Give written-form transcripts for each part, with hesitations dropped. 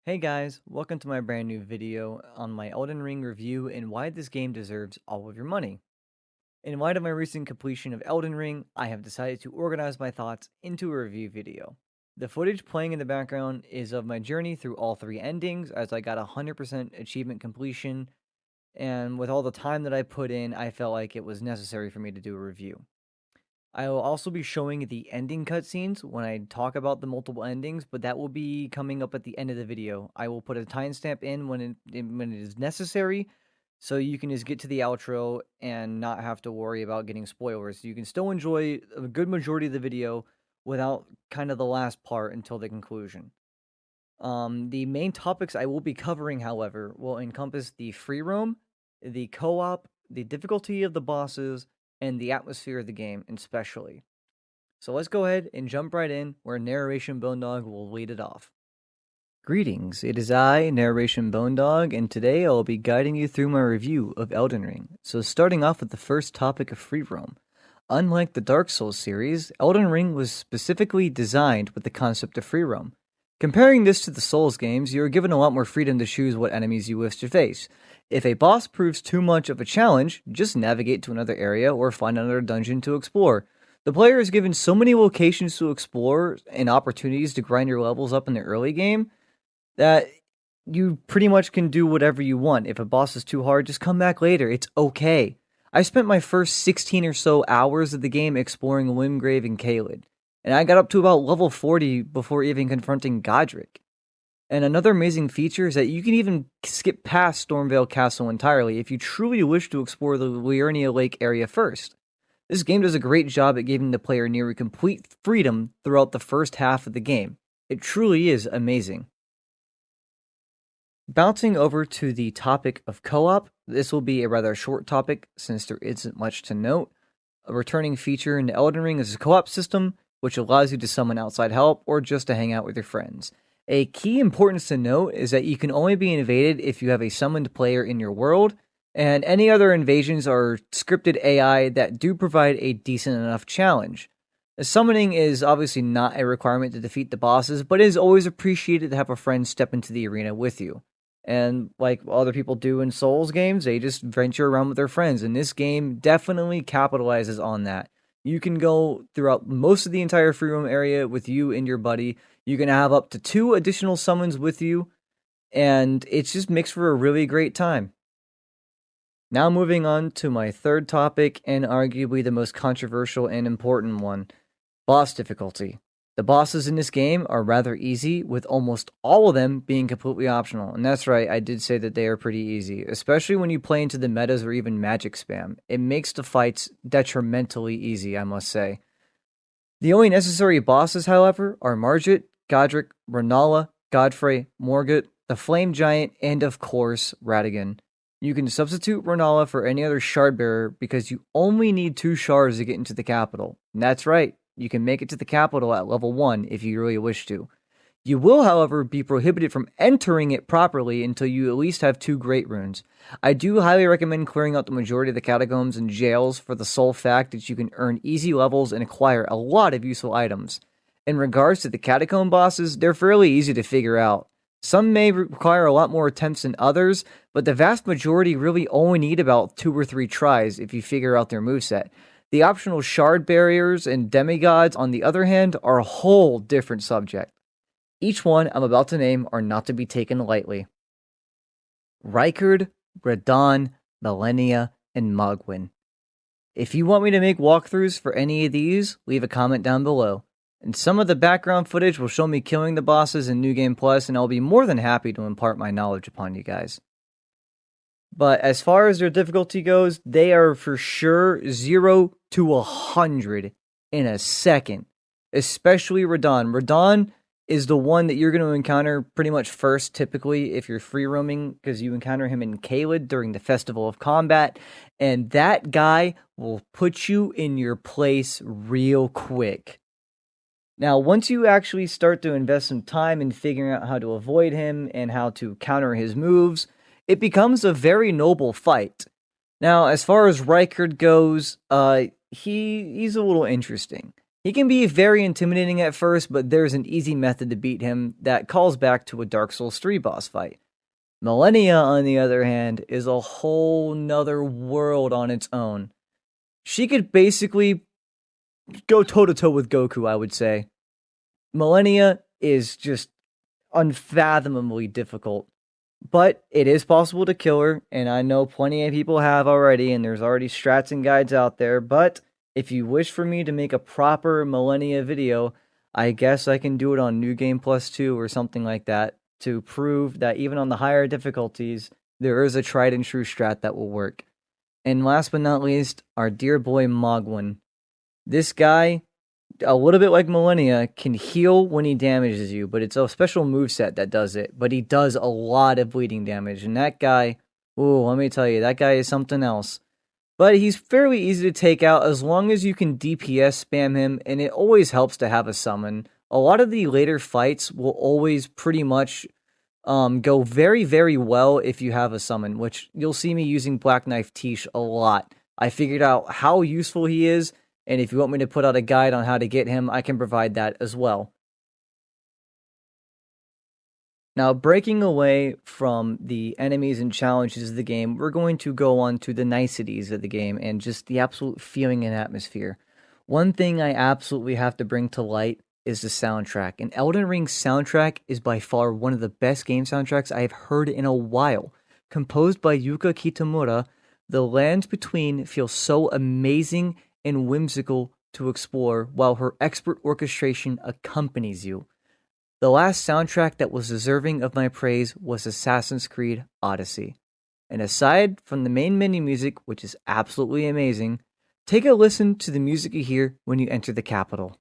Hey guys, welcome to my brand new video on my Elden Ring review and why this game deserves all of your money. In light of my recent completion of Elden Ring, I have decided to organize my thoughts into a review video. The footage playing in the background is of my journey through all three endings as I got 100% achievement completion, and with all the time that I put in, I felt like it was necessary for me to do a review. I will also be showing the ending cutscenes when I talk about the multiple endings, but that will be coming up at the end of the video. I will put a timestamp in when it is necessary, so you can just get to the outro and not have to worry about getting spoilers. You can still enjoy a good majority of the video without kind of the last part until the conclusion. The main topics I will be covering, however, will encompass the free roam, the co-op, the difficulty of the bosses, and the atmosphere of the game, especially. So let's go ahead and jump right in where Narration Bone Dog will lead it off. Greetings, it is I, Narration Bone Dog, and today I will be guiding you through my review of Elden Ring. So starting off with the first topic of free roam. Unlike the Dark Souls series, Elden Ring was specifically designed with the concept of free roam. Comparing this to the Souls games, you are given a lot more freedom to choose what enemies you wish to face. If a boss proves too much of a challenge, just navigate to another area or find another dungeon to explore. The player is given so many locations to explore and opportunities to grind your levels up in the early game that you pretty much can do whatever you want. If a boss is too hard, just come back later. It's okay. I spent my first 16 or so hours of the game exploring Limgrave and Caelid, and I got up to about level 40 before even confronting Godric. And another amazing feature is that you can even skip past Stormveil Castle entirely if you truly wish to explore the Liurnia Lake area first. This game does a great job at giving the player near complete freedom throughout the first half of the game. It truly is amazing. Bouncing over to the topic of co-op, this will be a rather short topic since there isn't much to note. A returning feature in Elden Ring is a co-op system, which allows you to summon outside help or just to hang out with your friends. A key importance to note is that you can only be invaded if you have a summoned player in your world, and any other invasions are scripted AI that do provide a decent enough challenge. Summoning is obviously not a requirement to defeat the bosses, but it is always appreciated to have a friend step into the arena with you. And like other people do in Souls games, they just venture around with their friends, and this game definitely capitalizes on that. You can go throughout most of the entire free roam area with you and your buddy. You can have up to 2 additional summons with you, and it's just makes for a really great time. Now moving on to my third topic, and arguably the most controversial and important one, boss difficulty. The bosses in this game are rather easy, with almost all of them being completely optional. And that's right, I did say that they are pretty easy, especially when you play into the metas or even magic spam. It makes the fights detrimentally easy, I must say. The only necessary bosses, however, are Margit, Godric, Renala, Godfrey, Morgott, the Flame Giant, and of course, Radagon. You can substitute Renala for any other shard bearer because you only need 2 shards to get into the capital. And that's right, you can make it to the capital at level 1 if you really wish to. You will, however, be prohibited from entering it properly until you at least have 2 great runes. I do highly recommend clearing out the majority of the catacombs and jails for the sole fact that you can earn easy levels and acquire a lot of useful items. In regards to the Catacomb Bosses, they're fairly easy to figure out. Some may require a lot more attempts than others, but the vast majority really only need about 2 or 3 tries if you figure out their moveset. The optional shard barriers and demigods, on the other hand, are a whole different subject. Each one I'm about to name are not to be taken lightly. Rykard, Radahn, Malenia, and Maguin. If you want me to make walkthroughs for any of these, leave a comment down below. And some of the background footage will show me killing the bosses in New Game Plus, and I'll be more than happy to impart my knowledge upon you guys. But as far as their difficulty goes, they are for sure 0 to 100 in a second. Especially Radahn. Radahn is the one that you're going to encounter pretty much first, typically, if you're free roaming, because you encounter him in Caelid during the Festival of Combat, and that guy will put you in your place real quick. Now, once you actually start to invest some time in figuring out how to avoid him and how to counter his moves, it becomes a very noble fight. Now, as far as Rykard goes, he's a little interesting. He can be very intimidating at first, but there's an easy method to beat him that calls back to a Dark Souls 3 boss fight. Millennia, on the other hand, is a whole nother world on its own. She could basically go toe-to-toe with Goku, I would say. Millennia is just unfathomably difficult. But it is possible to kill her, and I know plenty of people have already, and there's already strats and guides out there, but if you wish for me to make a proper Millennia video, I guess I can do it on New Game Plus 2 or something like that to prove that even on the higher difficulties, there is a tried and true strat that will work. And last but not least, our dear boy Maguin. This guy, a little bit like Millennia, can heal when he damages you, but it's a special moveset that does it. But he does a lot of bleeding damage, and that guy, ooh, let me tell you, that guy is something else. But he's fairly easy to take out as long as you can DPS spam him, and it always helps to have a summon. A lot of the later fights will always pretty much go very, very well if you have a summon, which you'll see me using Black Knife Tish a lot. I figured out how useful he is, and if you want me to put out a guide on how to get him, I can provide that as well. Now, breaking away from the enemies and challenges of the game, we're going to go on to the niceties of the game and just the absolute feeling and atmosphere. One thing I absolutely have to bring to light is the soundtrack. And Elden Ring's soundtrack is by far one of the best game soundtracks I have heard in a while. Composed by Yuka Kitamura, the lands between feel so amazing and whimsical to explore while her expert orchestration accompanies you. The last soundtrack that was deserving of my praise was Assassin's Creed Odyssey. And aside from the main menu music, which is absolutely amazing, take a listen to the music you hear when you enter the capital.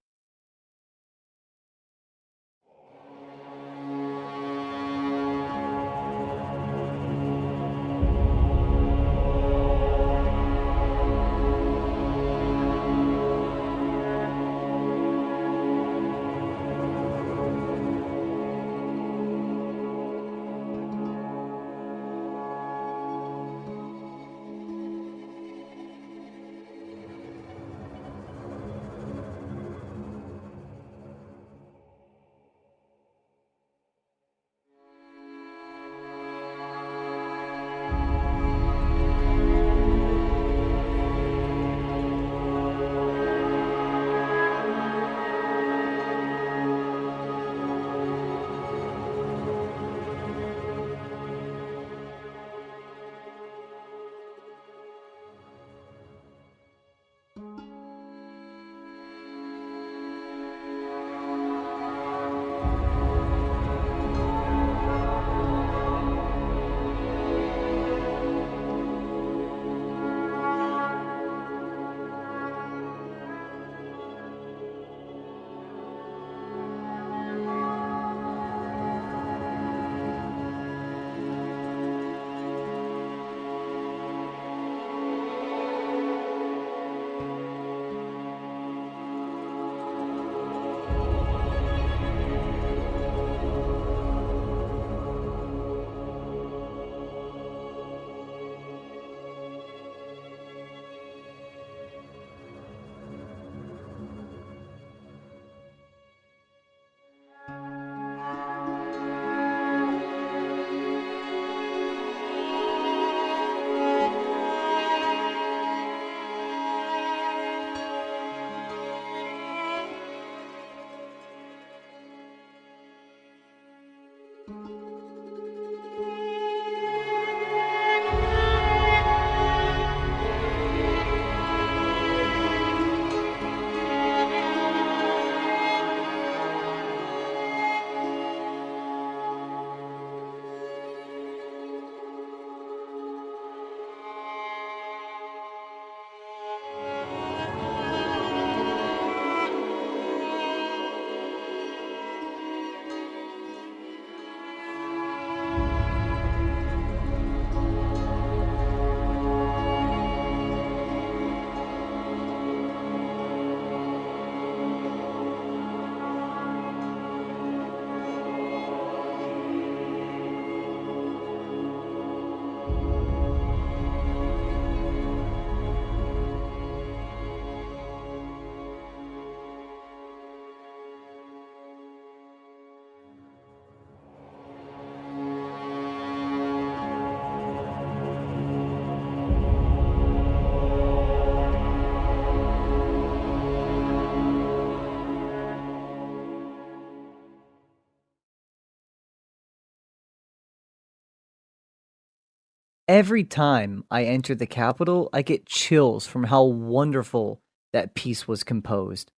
Every time I enter the capital, I get chills from how wonderful that piece was composed.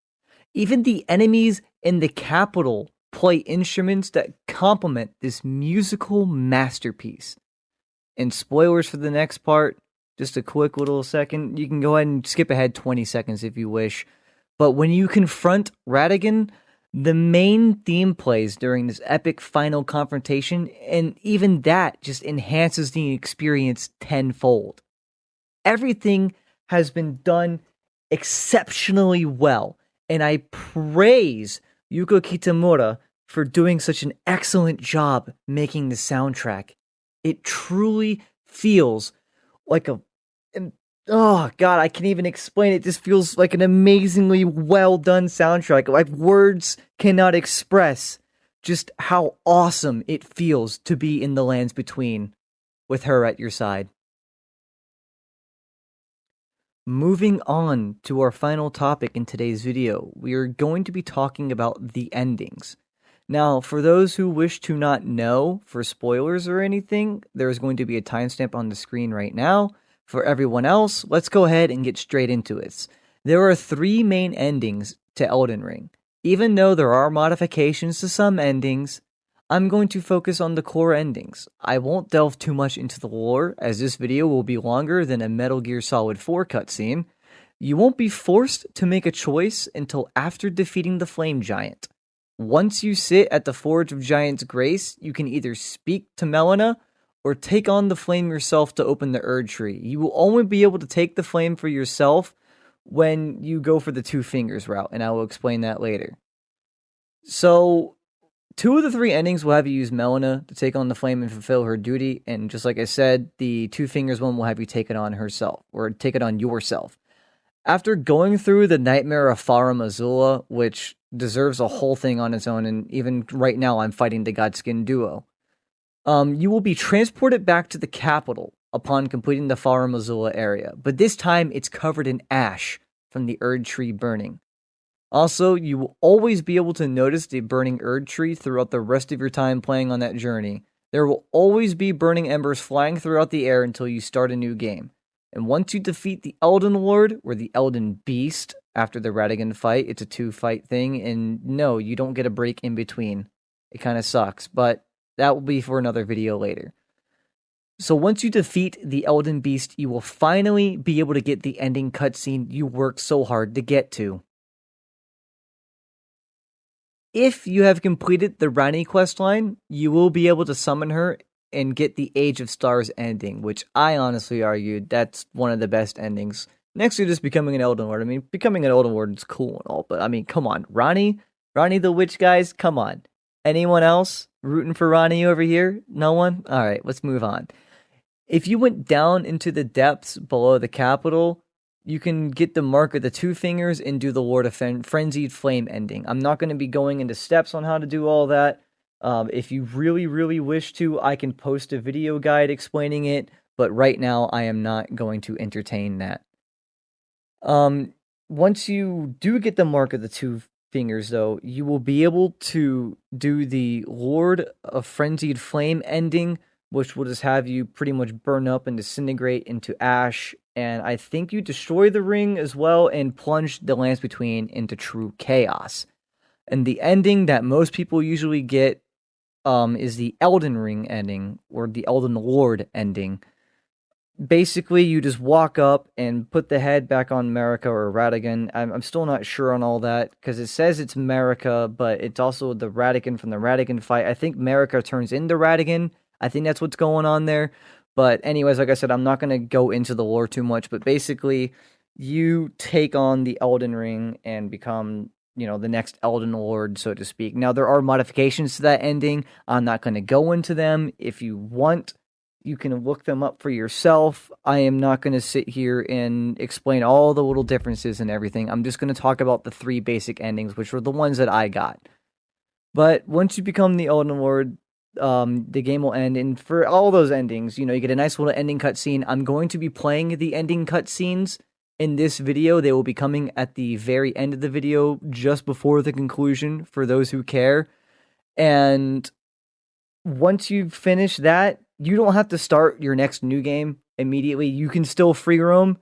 Even the enemies in the capital play instruments that complement this musical masterpiece. And spoilers for the next part, just a quick little second. You can go ahead and skip ahead 20 seconds if you wish. But when you confront Ratigan, the main theme plays during this epic final confrontation, and even that just enhances the experience tenfold. Everything has been done exceptionally well, and I praise Yuko Kitamura for doing such an excellent job making the soundtrack. It truly feels like oh god, I can't even explain it. This feels like an amazingly well done soundtrack. Like words cannot express just how awesome it feels to be in the lands between with her at your side. Moving on to our final topic in today's video, we are going to be talking about the endings. Now, for those who wish to not know, for spoilers or anything, there is going to be a timestamp on the screen right now. For everyone else, let's go ahead and get straight into it. There are 3 main endings to Elden Ring. Even though there are modifications to some endings, I'm going to focus on the core endings. I won't delve too much into the lore, as this video will be longer than a Metal Gear Solid 4 cutscene. You won't be forced to make a choice until after defeating the Flame Giant. Once you sit at the Forge of Giant's Grace, you can either speak to Melina, or take on the flame yourself to open the Erd Tree. You will only be able to take the flame for yourself when you go for the 2 fingers route, and I will explain that later. So, 2 of the 3 endings will have you use Melina to take on the flame and fulfill her duty, and just like I said, the 2 fingers one will have you take it on herself, or take it on yourself. After going through the Nightmare of Farum Azula, which deserves a whole thing on its own, and even right now I'm fighting the Godskin duo, you will be transported back to the capital upon completing the Farum Azula area, but this time it's covered in ash from the Erd Tree burning. Also, you will always be able to notice the burning Erd Tree throughout the rest of your time playing on that journey. There will always be burning embers flying throughout the air until you start a new game. And once you defeat the Elden Lord, or the Elden Beast, after the Ratigan fight, it's a 2-fight thing, and no, you don't get a break in between. It kind of sucks, but that will be for another video later. So once you defeat the Elden Beast, you will finally be able to get the ending cutscene you worked so hard to get to. If you have completed the Rani questline, you will be able to summon her and get the Age of Stars ending, which I honestly argued that's one of the best endings. Next to just becoming an Elden Lord. I mean, becoming an Elden Lord is cool and all, but I mean, come on. Rani the Witch, guys, come on. Anyone else rooting for Rani over here? No one? Alright, let's move on. If you went down into the depths below the capital, you can get the Mark of the 2 Fingers and do the Lord of Frenzied Flame ending. I'm not going to be going into steps on how to do all that. If you really, really wish to, I can post a video guide explaining it, but right now I am not going to entertain that. Once you do get the Mark of the 2 Fingers, though, you will be able to do the Lord of Frenzied Flame ending, which will just have you pretty much burn up and disintegrate into ash, and I think you destroy the ring as well and plunge the lands between into true chaos. And the ending that most people usually get is the Elden Ring ending, or the Elden Lord ending. Basically, you just walk up and put the head back on Marika or Ratigan. I'm still not sure on all that, because it says it's Marika, but it's also the Ratigan from the Ratigan fight. I think Marika turns into Ratigan. I think that's what's going on there. But anyways, like I said, I'm not going to go into the lore too much, but basically, you take on the Elden Ring and become, the next Elden Lord, so to speak. Now, there are modifications to that ending. I'm not going to go into them. If you want, you can look them up for yourself. I am not going to sit here and explain all the little differences and everything. I'm just going to talk about the 3 basic endings, which were the ones that I got. But once you become the Elden Lord, the game will end, and for all those endings, you get a nice little ending cutscene. I'm going to be playing the ending cutscenes in this video. They will be coming at the very end of the video, just before the conclusion, for those who care. And once you finish that, you don't have to start your next new game immediately. You can still free roam,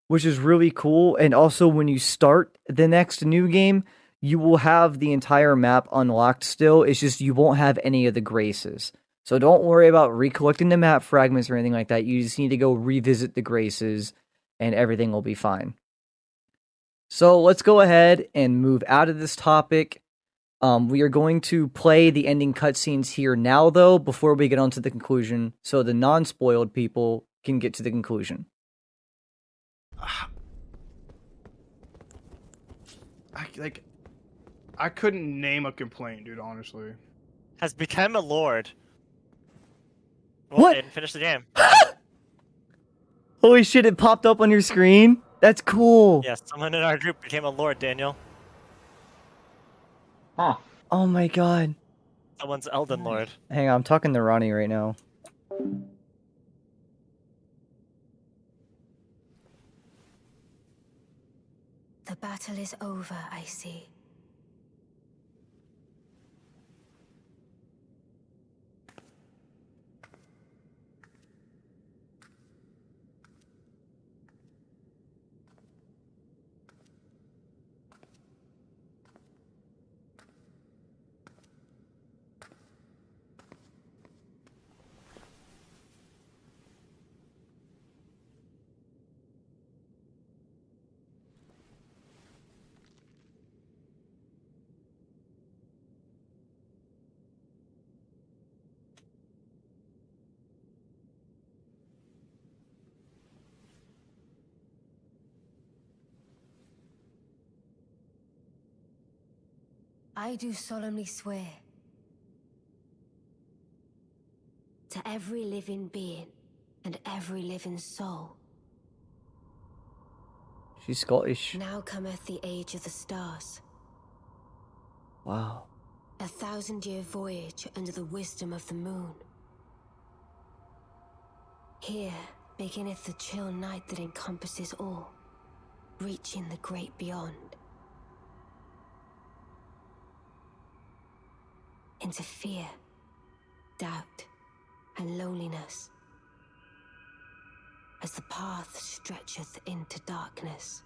which is really cool. And also, when you start the next new game, you will have the entire map unlocked still. It's just you won't have any of the graces. So don't worry about recollecting the map fragments or anything like that. You just need to go revisit the graces, and everything will be fine. So let's go ahead and move out of this topic. We are going to play the ending cutscenes here now, though, before we get on to the conclusion, so the non-spoiled people can get to the conclusion. I couldn't name a complaint, dude, honestly. Has become a lord. What? Didn't finish the game. Holy shit, it popped up on your screen? That's cool. Yes, someone in our group became a lord, Daniel. Huh. Oh my god. Someone's Elden Lord. Hang on, I'm talking to Ronnie right now. The battle is over, I see. I do solemnly swear to every living being and every living soul. She's Scottish. Now cometh the age of the stars. Wow. 1,000-year voyage under the wisdom of the moon. Here beginneth the chill night that encompasses all, reaching the great beyond. Into fear, doubt, and loneliness, as the path stretcheth into darkness.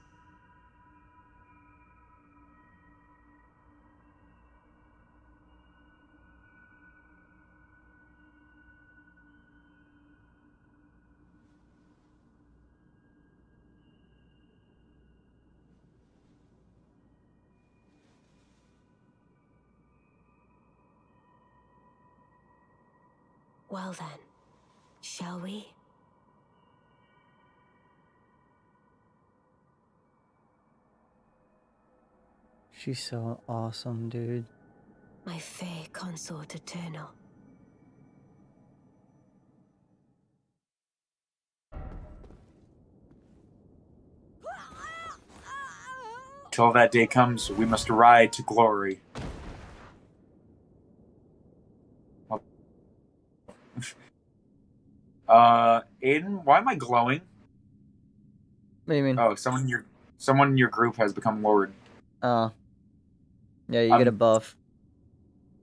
Well then, shall we? She's so awesome, dude. My fair consort eternal. Till that day comes, we must ride to glory. Aiden, why am I glowing? What do you mean? Oh, someone in your group has become Lord. Yeah, you get a buff.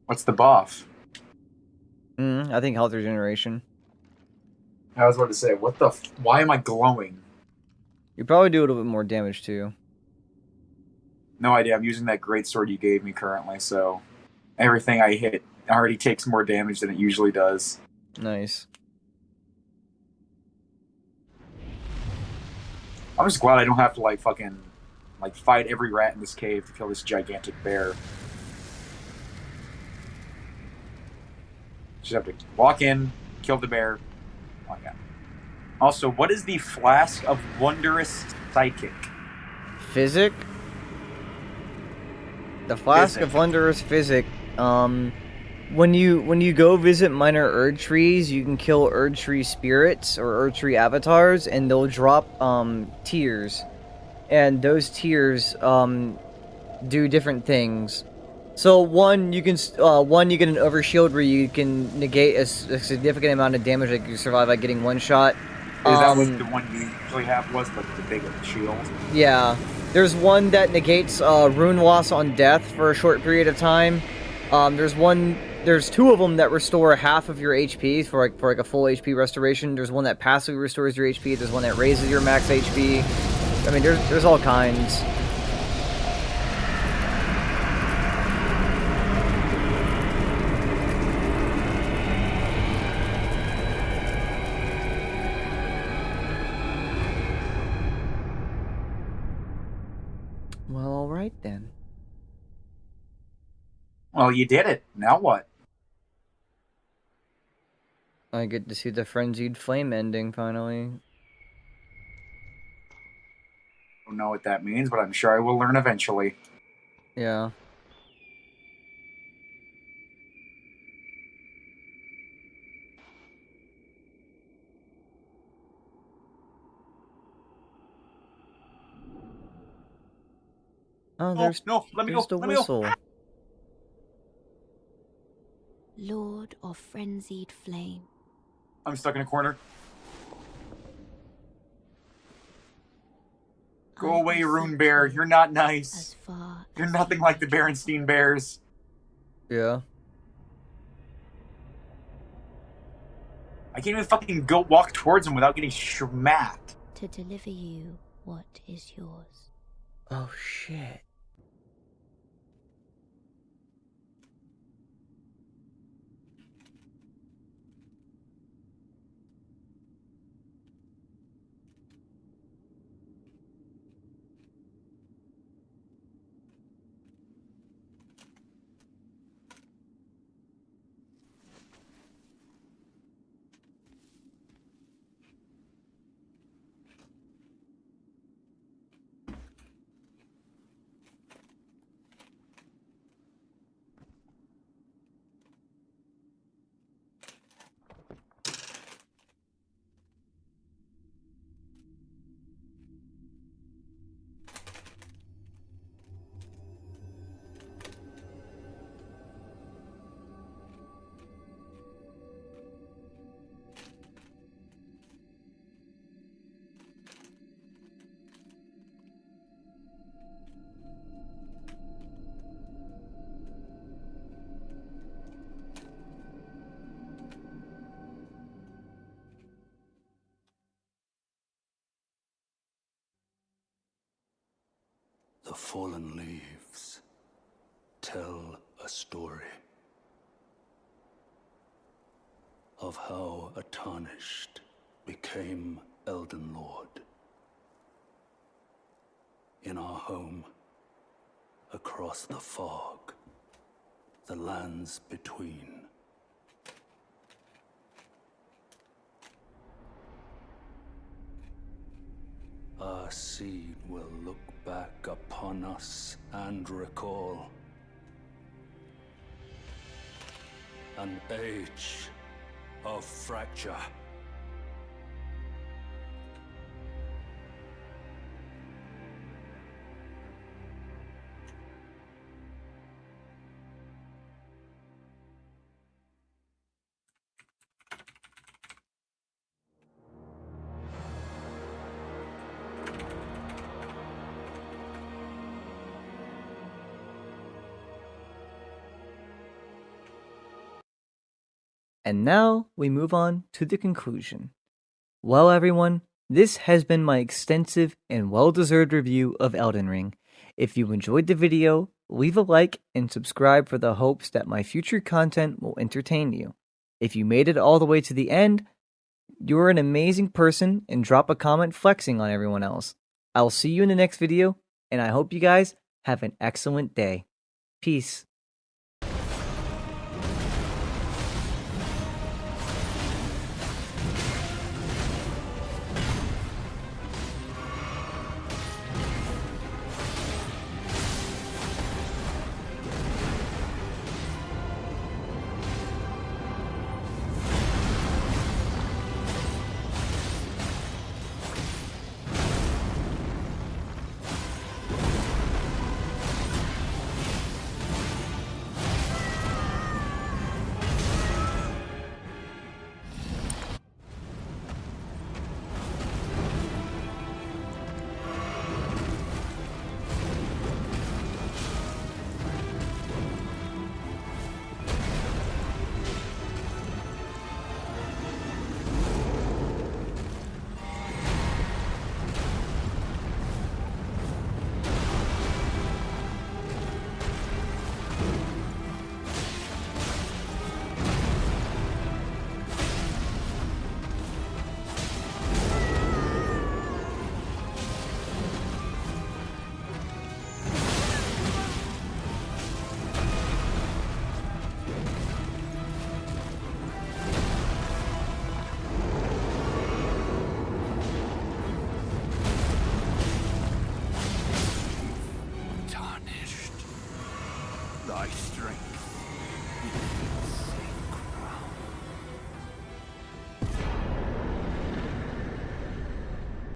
What's the buff? I think health regeneration. I was about to say, why am I glowing? You probably do a little bit more damage too. No idea. I'm using that great sword you gave me currently, so everything I hit already takes more damage than it usually does. Nice. I'm just glad I don't have to fucking fight every rat in this cave to kill this gigantic bear. Just have to walk in, kill the bear, walk out. Also, what is the Flask of Wondrous Psychic? Physic? The Flask Physic. of Wondrous Physic. When you go visit minor Erd trees, you can kill Erd tree spirits or Erd tree avatars, and they'll drop tears, and those tears do different things. So one, you get an overshield where you can negate a significant amount of damage that you survive by getting one shot. Is that what the one you usually have was the big shield? Yeah. There's one that negates rune loss on death for a short period of time. There's one there's two of them that restore half of your HP for like a full HP restoration. There's one that passively restores your HP. There's one that raises your max HP. I mean, there's all kinds. Well, all right then. Well, you did it. Now what? I get to see the frenzied flame ending finally. I don't know what that means, but I'm sure I will learn eventually. Yeah. Oh, there's no, let me go. the Let me go. whistle. Lord of frenzied flame. I'm stuck in a corner. Go I away, will Rune seek Bear. you You're not as nice. far You're as nothing you like the can Berenstein Bears. Yeah. I can't even fucking go walk towards him without getting schmacked. to deliver you what is yours. Oh shit. The fallen leaves tell a story of how a tarnished became Elden Lord. In our home, across the fog, the lands between. Our seed will look back upon us and recall an age of fracture. And now we move on to the conclusion. Well, everyone, this has been my extensive and well-deserved review of Elden Ring. If you enjoyed the video, leave a like and subscribe for the hopes that my future content will entertain you. If you made it all the way to the end, you're an amazing person, and drop a comment flexing on everyone else. I'll see you in the next video, and I hope you guys have an excellent day. Peace.